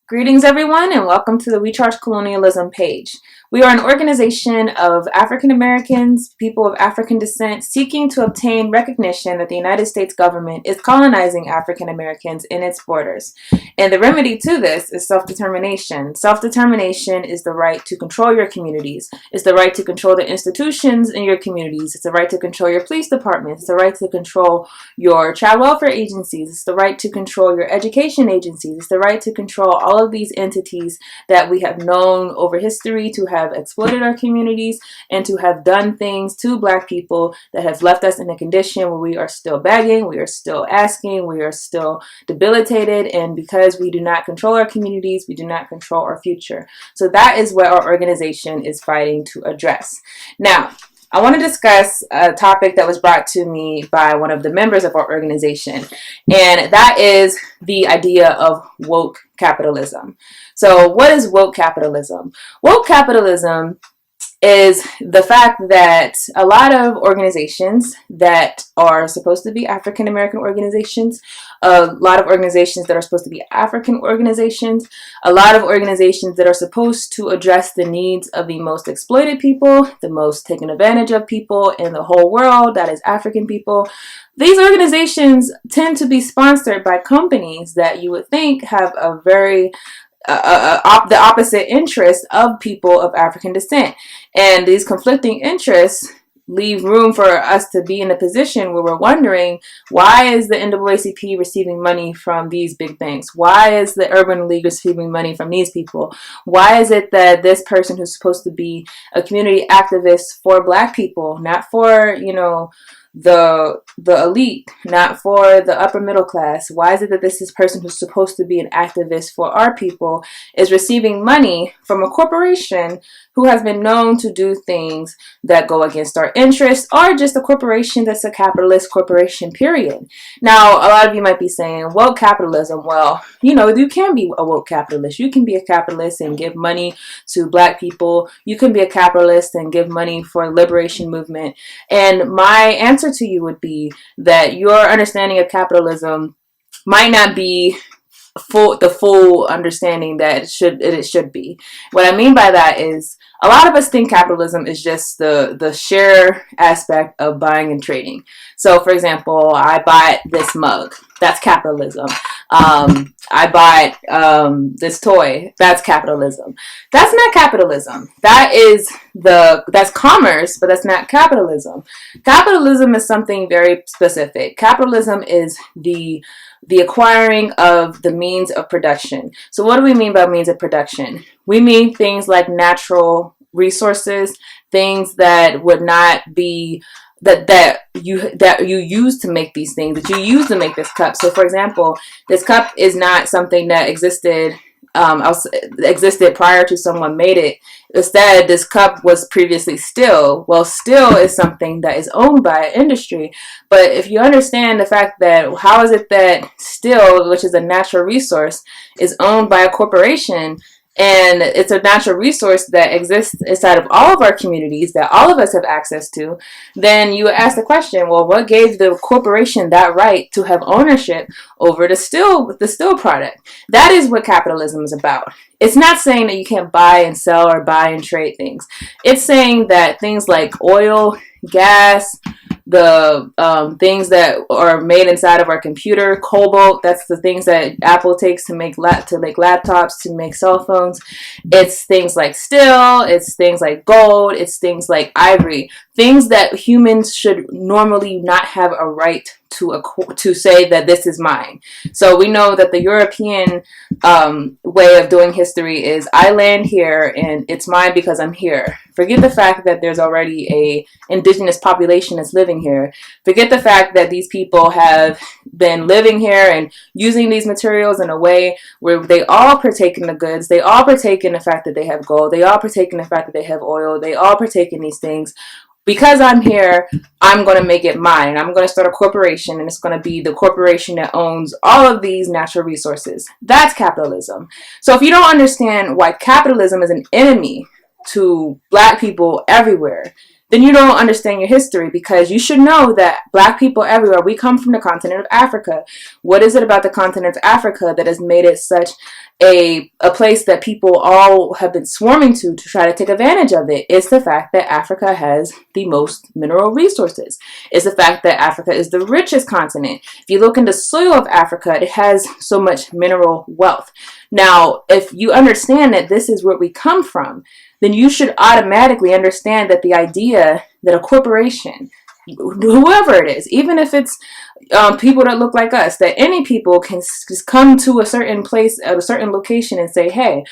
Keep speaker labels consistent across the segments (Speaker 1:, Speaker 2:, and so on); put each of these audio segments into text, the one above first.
Speaker 1: Greetings, everyone, and welcome to the We Charge Colonialism page. We are an organization of African Americans, people of African descent, seeking to obtain recognition that the United States government is colonizing African Americans in its borders. And the remedy to this is self-determination. Self-determination is the right to control your communities. It's the right to control the institutions in your communities. It's the right to control your police departments. It's the right to control your child welfare agencies. It's the right to control your education agencies. It's the right to control all of these entities that we have known over history to have exploited our communities and to have done things to Black people that has left us in a condition where we are still begging, we are still asking, we are still debilitated, and because we do not control our communities, we do not control our future. So that is what our organization is fighting to address. Now, I want to discuss a topic that was brought to me by one of the members of our organization, and that is the idea of woke capitalism. So what is woke capitalism? Woke capitalism is the fact that a lot of organizations that are supposed to be African American organizations, a lot of organizations that are supposed to be African organizations, a lot of organizations that are supposed to address the needs of the most exploited people, the most taken advantage of people in the whole world, that is African people. These organizations tend to be sponsored by companies that you would think have a very the opposite interests of people of African descent. And these conflicting interests leave room for us to be in a position where we're wondering, why is the NAACP receiving money from these big banks? Why is the Urban League receiving money from these people? Why is it that this person who's supposed to be a community activist for Black people, not for, the elite, not for the upper middle class, why is it that this person who's supposed to be an activist for our people is receiving money from a corporation who has been known to do things that go against our interests, or just a corporation that's a capitalist corporation, period? Now, a lot of you might be saying, woke capitalism, well, you can be a woke capitalist. You can be a capitalist and give money to Black people. You can be a capitalist and give money for liberation movement. And my answer to you would be that your understanding of capitalism might not be the full understanding that it should be. What I mean by that is, a lot of us think capitalism is just the share aspect of buying and trading. So, for example, I bought this mug. That's capitalism. I bought this toy. That's capitalism. That's not capitalism. That's commerce, but that's not capitalism. Capitalism is something very specific. Capitalism is the acquiring of the means of production. So what do we mean by means of production? We mean things like natural resources, things that would not be that you use to make these things, that you use to make this cup. So for example, this cup is not something that existed prior to someone made it. Instead, this cup was previously still. Well, still is something that is owned by an industry. But if you understand the fact that how is it that still, which is a natural resource, is owned by a corporation, and it's a natural resource that exists inside of all of our communities that all of us have access to, then you ask the question, well, what gave the corporation that right to have ownership over the still product? That is what capitalism is about. It's not saying that you can't buy and sell or buy and trade things. It's saying that things like oil, gas, the things that are made inside of our computer, cobalt, that's the things that Apple takes to make laptops, to make cell phones. It's things like steel, it's things like gold, it's things like ivory, things that humans should normally not have a right to say that this is mine. So we know that the European way of doing history is, I land here and it's mine because I'm here. Forget the fact that there's already a indigenous population that's living here. Forget the fact that these people have been living here and using these materials in a way where they all partake in the goods. They all partake in the fact that they have gold. They all partake in the fact that they have oil. They all partake in these things. Because I'm here, I'm going to make it mine. I'm going to start a corporation, and it's going to be the corporation that owns all of these natural resources. That's capitalism. So if you don't understand why capitalism is an enemy to Black people everywhere, then you don't understand your history, because you should know that Black people everywhere, we come from the continent of Africa. What is it about the continent of Africa that has made it such a place that people all have been swarming to try to take advantage of it? It's the fact that Africa has the most mineral resources. It's the fact that Africa is the richest continent. If you look in the soil of Africa, it has so much mineral wealth. Now, if you understand that this is where we come from, then you should automatically understand that the idea that a corporation, whoever it is, even if it's people that look like us, that any people can just come to a certain place at a certain location and say, hey,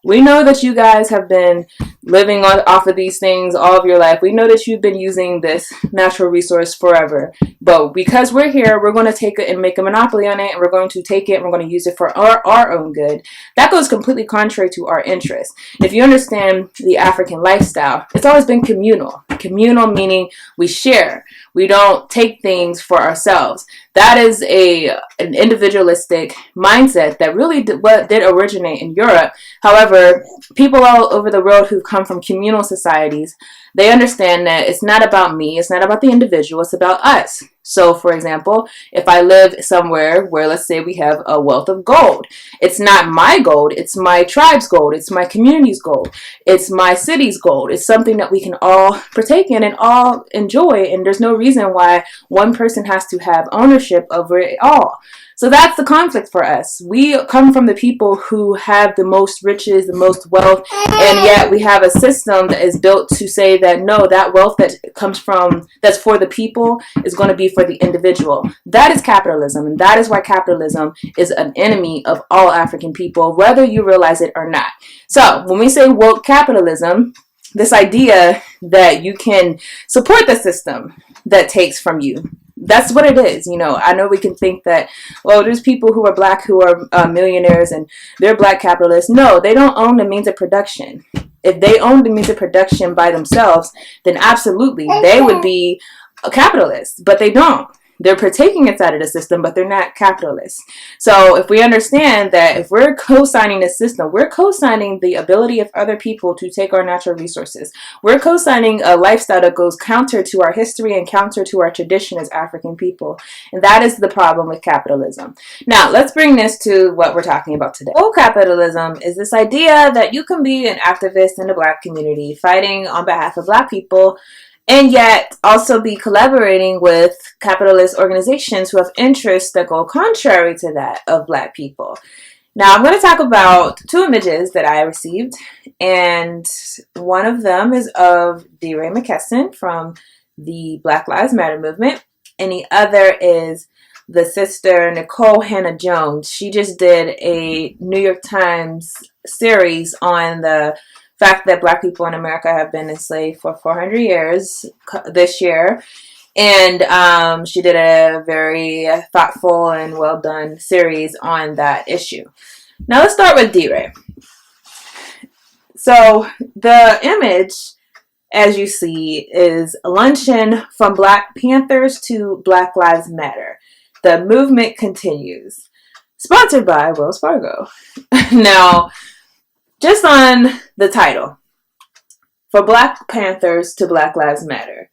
Speaker 1: we know that you guys have been living off of these things all of your life. We know that you've been using this natural resource forever. But because we're here, we're going to take it and make a monopoly on it. And we're going to take it and we're going to use it for our own good. That goes completely contrary to our interests. If you understand the African lifestyle, it's always been communal. Communal meaning we share. We don't take things for ourselves. That is an individualistic mindset that really did originate in Europe. However, people all over the world who've come from communal societies, they understand that it's not about me, it's not about the individual, it's about us. So, for example, if I live somewhere where, let's say, we have a wealth of gold, it's not my gold, it's my tribe's gold, it's my community's gold, it's my city's gold. It's something that we can all partake in and all enjoy, and there's no reason why one person has to have ownership over it all. So that's the conflict for us. We come from the people who have the most riches, the most wealth, and yet we have a system that is built to say that no, that wealth that comes from, that's for the people, is going to be for the individual. That is capitalism, and that is why capitalism is an enemy of all African people, whether you realize it or not. So when we say woke capitalism, this idea that you can support the system that takes from you, that's what it is. You know, I know we can think that, well, there's people who are Black who are millionaires and they're Black capitalists. No, they don't own the means of production. If they owned the means of production by themselves, then absolutely they would be a capitalist, but they don't. They're partaking inside of the system, but they're not capitalists. So if we understand that if we're co-signing the system, we're co-signing the ability of other people to take our natural resources. We're co-signing a lifestyle that goes counter to our history and counter to our tradition as African people. And that is the problem with capitalism. Now, let's bring this to what we're talking about today. Woke capitalism is this idea that you can be an activist in the Black community, fighting on behalf of Black people, and yet also be collaborating with capitalist organizations who have interests that go contrary to that of Black people. Now, I'm going to talk about two images that I received, and one of them is of DeRay McKesson from the Black Lives Matter movement, and the other is the sister Nicole Hannah-Jones. She just did a New York Times series on the fact that Black people in America have been enslaved for 400 years this year. And she did a very thoughtful and well done series on that issue. Now let's start with DeRay. So the image, as you see, is a luncheon from Black Panthers to Black Lives Matter. The movement continues. Sponsored by Wells Fargo. Now, just on the title, for Black Panthers to Black Lives Matter,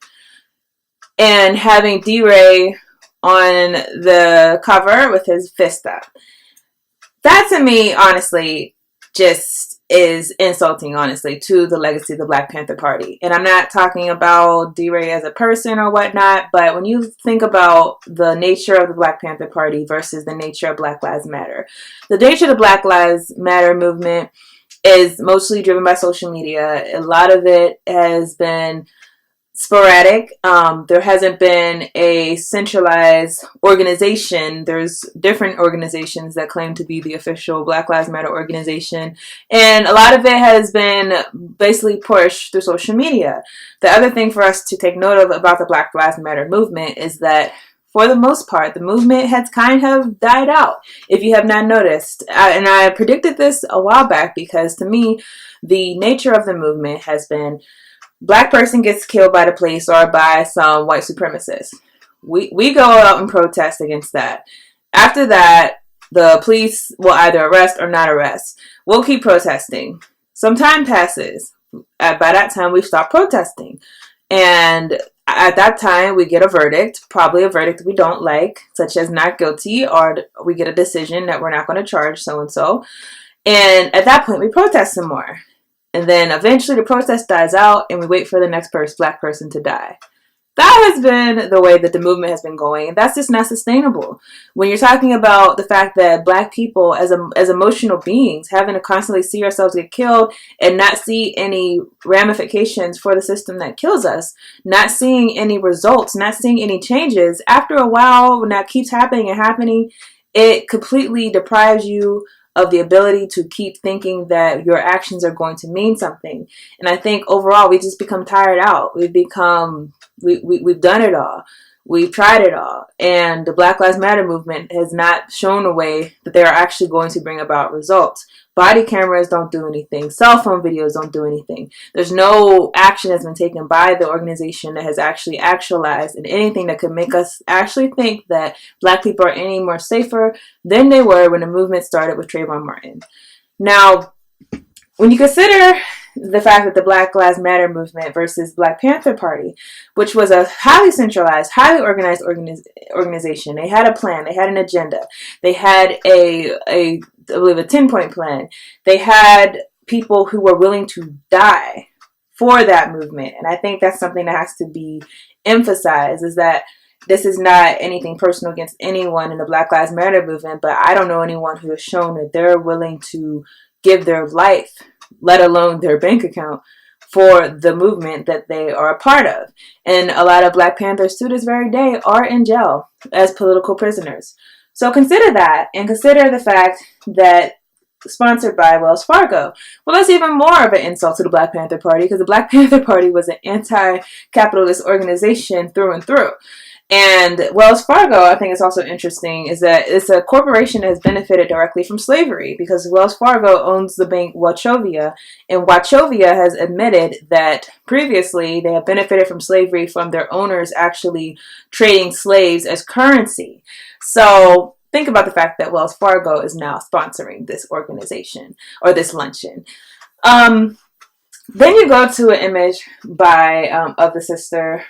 Speaker 1: and having DeRay on the cover with his fist up, that to me, honestly, just is insulting, honestly, to the legacy of the Black Panther Party. And I'm not talking about DeRay as a person or whatnot, but when you think about the nature of the Black Panther Party versus the nature of Black Lives Matter, the nature of the Black Lives Matter movement is mostly driven by social media. A lot of it has been sporadic. There hasn't been a centralized organization. There's different organizations that claim to be the official Black Lives Matter organization. And a lot of it has been basically pushed through social media. The other thing for us to take note of about the Black Lives Matter movement is that for the most part, the movement has kind of died out, if you have not noticed. And I predicted this a while back because, to me, the nature of the movement has been Black person gets killed by the police or by some white supremacists. We go out and protest against that. After that, the police will either arrest or not arrest. We'll keep protesting. Some time passes. By that time, we've stopped protesting. And at that time, we get a verdict, probably a verdict we don't like, such as not guilty, or we get a decision that we're not going to charge so and so. And at that point, we protest some more. And then eventually the protest dies out and we wait for the next black person to die. That has been the way that the movement has been going. And that's just not sustainable. When you're talking about the fact that black people as emotional beings, having to constantly see ourselves get killed and not see any ramifications for the system that kills us, not seeing any results, not seeing any changes, after a while, when that keeps happening and happening, it completely deprives you of the ability to keep thinking that your actions are going to mean something. And I think overall we just become tired out. We've done it all. We've tried it all. And the Black Lives Matter movement has not shown a way that they are actually going to bring about results. Body cameras don't do anything. Cell phone videos don't do anything. There's no action that's been taken by the organization that has actually actualized in anything that could make us actually think that black people are any more safer than they were when the movement started with Trayvon Martin. Now, when you consider the fact that the Black Lives Matter movement versus Black Panther Party, which was a highly centralized, highly organized organization, they had a plan, they had an agenda, they had I believe a 10-point plan. They had people who were willing to die for that movement. And I think that's something that has to be emphasized, is that this is not anything personal against anyone in the Black Lives Matter movement, but I don't know anyone who has shown that they're willing to give their life, let alone their bank account, for the movement that they are a part of. And a lot of Black Panthers to this very day are in jail as political prisoners. So consider that, and consider the fact that sponsored by Wells Fargo. Well, that's even more of an insult to the Black Panther Party, because the Black Panther Party was an anti-capitalist organization through and through. And Wells Fargo, I think it's also interesting, is that it's a corporation that has benefited directly from slavery, because Wells Fargo owns the bank Wachovia, and Wachovia has admitted that previously they have benefited from slavery from their owners actually trading slaves as currency. So think about the fact that Wells Fargo is now sponsoring this organization or this luncheon. Then you go to an image by of the sister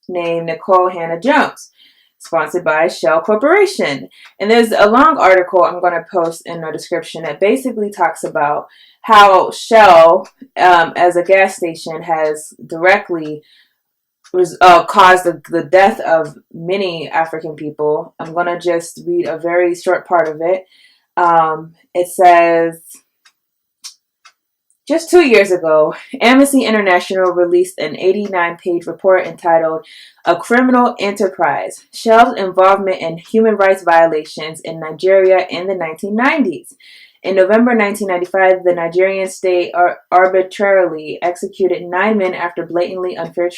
Speaker 1: named Nicole Hannah Jones, sponsored by Shell Corporation. And there's a long article I'm going to post in the description that basically talks about how Shell, as a gas station, has directly caused the death of many African people. I'm going to just read a very short part of it. It says, just 2 years ago, Amnesty International released an 89-page report entitled A Criminal Enterprise, Shell's Involvement in Human Rights Violations in Nigeria in the 1990s. In November 1995, the Nigerian state arbitrarily executed 9 men after blatantly unfair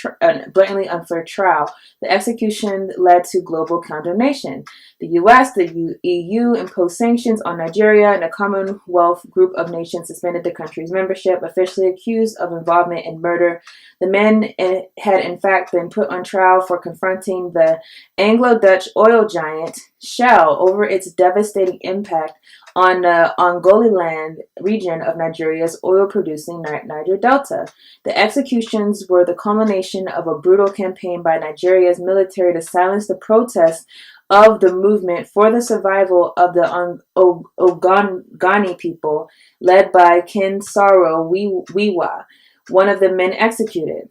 Speaker 1: trial. The execution led to global condemnation. The U.S., the EU imposed sanctions on Nigeria, and the Commonwealth Group of Nations suspended the country's membership, officially accused of involvement in murder. The men had in fact been put on trial for confronting the Anglo-Dutch oil giant Shell over its devastating impact on the Angoliland region of Nigeria's oil-producing Niger Delta. The executions were the culmination of a brutal campaign by Nigeria's military to silence the protests of the movement for the survival of the Ogoni people, led by Kinsaro Wiwa, one of the men executed.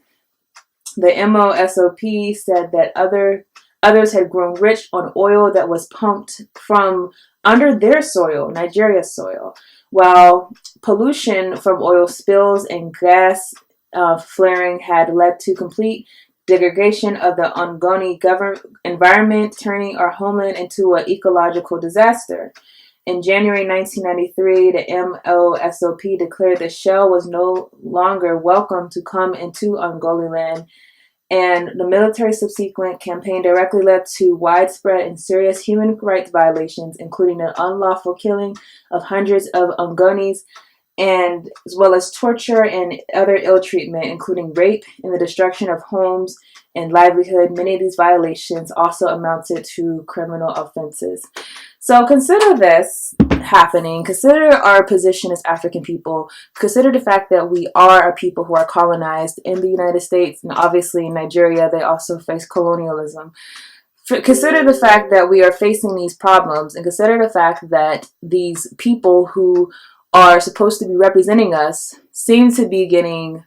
Speaker 1: The MOSOP said that others had grown rich on oil that was pumped from under their soil, Nigeria's soil, while pollution from oil spills and gas flaring had led to complete degradation of the Ngoni environment, turning our homeland into an ecological disaster. In January 1993, the MOSOP declared that Shell was no longer welcome to come into Angoliland, and the military subsequent campaign directly led to widespread and serious human rights violations, including the unlawful killing of hundreds of Ngonis, and as well as torture and other ill treatment, including rape and the destruction of homes and livelihood. Many of these violations also amounted to criminal offenses. So consider this. happening, consider our position as African people, consider the fact that we are a people who are colonized in the United States, and obviously in Nigeria they also face colonialism. Consider the fact that we are facing these problems, and consider the fact that these people who are supposed to be representing us seem to be getting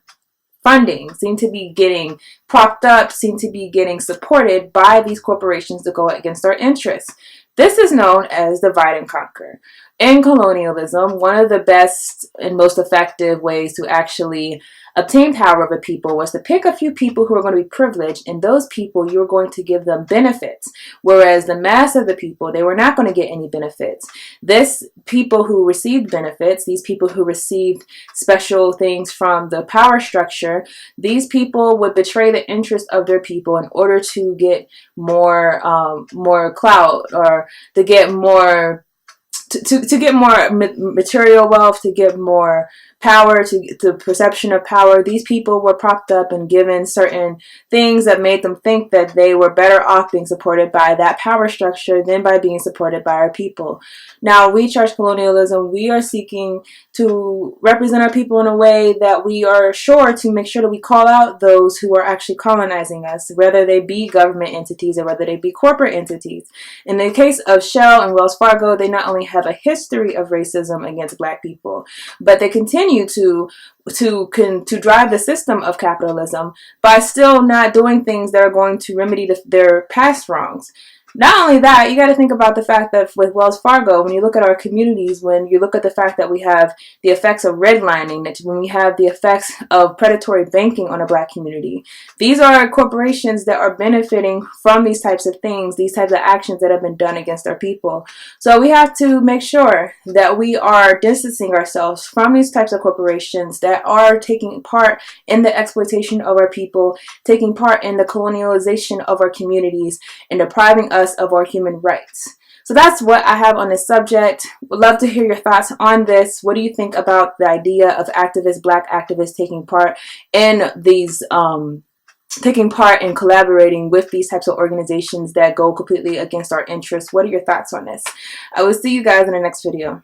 Speaker 1: funding, seem to be getting propped up, seem to be getting supported by these corporations to go against our interests. This is known as divide and conquer. In colonialism, one of the best and most effective ways to actually obtain power over people was to pick a few people who are going to be privileged, and those people you're going to give them benefits, whereas the mass of the people, they were not going to get any benefits. This people who received benefits, these people who received special things from the power structure, these people would betray the interest of their people in order to get more clout, or to get more to get more material wealth, to get more power, to the perception of power. These people were propped up and given certain things that made them think that they were better off being supported by that power structure than by being supported by our people. Now, we charge colonialism. We are seeking to represent our people in a way that we are sure to make sure that we call out those who are actually colonizing us, whether they be government entities or whether they be corporate entities. In the case of Shell and Wells Fargo, they not only have a history of racism against Black people, but they continue to drive the system of capitalism by still not doing things that are going to remedy their past wrongs. Not only that, you got to think about the fact that with Wells Fargo, when you look at our communities, when you look at the fact that we have the effects of redlining, that when we have the effects of predatory banking on a Black community, these are corporations that are benefiting from these types of things, these types of actions that have been done against our people. So we have to make sure that we are distancing ourselves from these types of corporations that are taking part in the exploitation of our people, taking part in the colonialization of our communities, and depriving us of our human rights. So that's what I have on this subject. Would love to hear your thoughts on this. What do you think about the idea of activists, Black activists taking part in these taking part in collaborating with these types of organizations that go completely against our interests? What are your thoughts on this? I will see you guys in the next video.